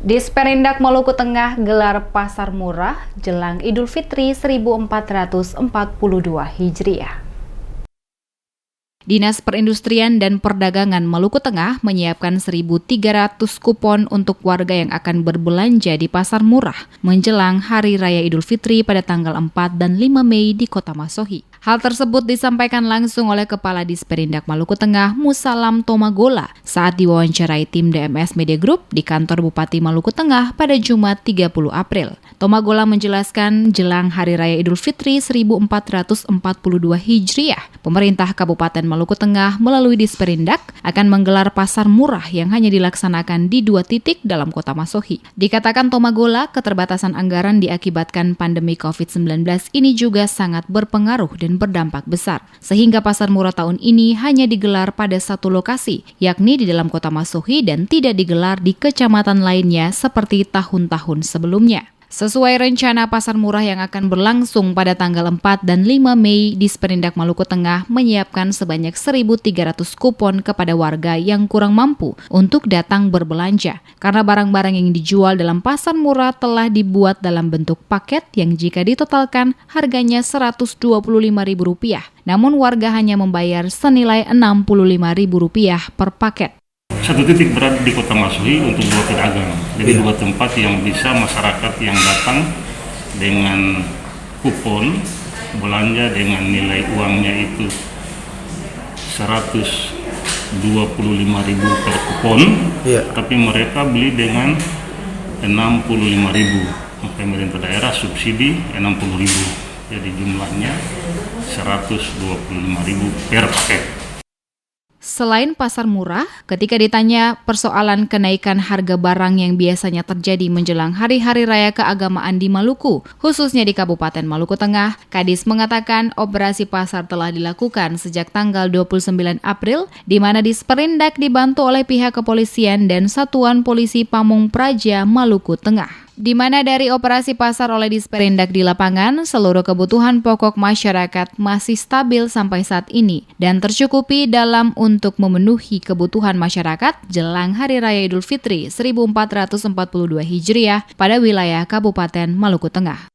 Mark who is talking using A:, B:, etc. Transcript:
A: Disperindak Maluku Tengah gelar pasar murah jelang Idul Fitri 1442 Hijriah. Dinas Perindustrian dan Perdagangan Maluku Tengah menyiapkan 1.300 kupon untuk warga yang akan berbelanja di pasar murah menjelang Hari Raya Idul Fitri pada tanggal 4 dan 5 Mei di Kota Masohi. Hal tersebut disampaikan langsung oleh Kepala Disperindak Maluku Tengah Musalam Tomagola saat diwawancarai tim DMS Media Group di kantor Bupati Maluku Tengah pada Jumat 30 April. Tomagola menjelaskan jelang Hari Raya Idul Fitri 1442 Hijriah, pemerintah Kabupaten Maluku Tengah melalui Disperindak akan menggelar pasar murah yang hanya dilaksanakan di 2 titik dalam Kota Masohi. Dikatakan Tomagola, keterbatasan anggaran diakibatkan pandemi COVID-19 ini juga sangat berpengaruh dan berdampak besar, sehingga pasar murah tahun ini hanya digelar pada satu lokasi, yakni di dalam Kota Masohi dan tidak digelar di kecamatan lainnya seperti tahun-tahun sebelumnya. Sesuai rencana pasar murah yang akan berlangsung pada tanggal 4 dan 5 Mei, Disperindak Maluku Tengah menyiapkan sebanyak 1.300 kupon kepada warga yang kurang mampu untuk datang berbelanja, karena barang-barang yang dijual dalam pasar murah telah dibuat dalam bentuk paket yang jika ditotalkan harganya Rp125.000, namun warga hanya membayar senilai Rp65.000 per paket.
B: Satu titik berada di Kota Masohi untuk 2 pedagang. Jadi 2 tempat yang bisa masyarakat yang datang dengan kupon belanja dengan nilai uangnya itu Rp125.000 per kupon, tapi mereka beli dengan Rp65.000. Pemerintah daerah subsidi Rp60.000. Jadi jumlahnya Rp125.000 per paket.
A: Selain pasar murah, ketika ditanya persoalan kenaikan harga barang yang biasanya terjadi menjelang hari-hari raya keagamaan di Maluku, khususnya di Kabupaten Maluku Tengah, Kadis mengatakan operasi pasar telah dilakukan sejak tanggal 29 April, di mana Disperindak dibantu oleh pihak kepolisian dan Satuan Polisi Pamung Praja Maluku Tengah. Di mana dari operasi pasar oleh Disperindak di lapangan, seluruh kebutuhan pokok masyarakat masih stabil sampai saat ini dan tercukupi dalam untuk memenuhi kebutuhan masyarakat jelang Hari Raya Idul Fitri 1442 Hijriah pada wilayah Kabupaten Maluku Tengah.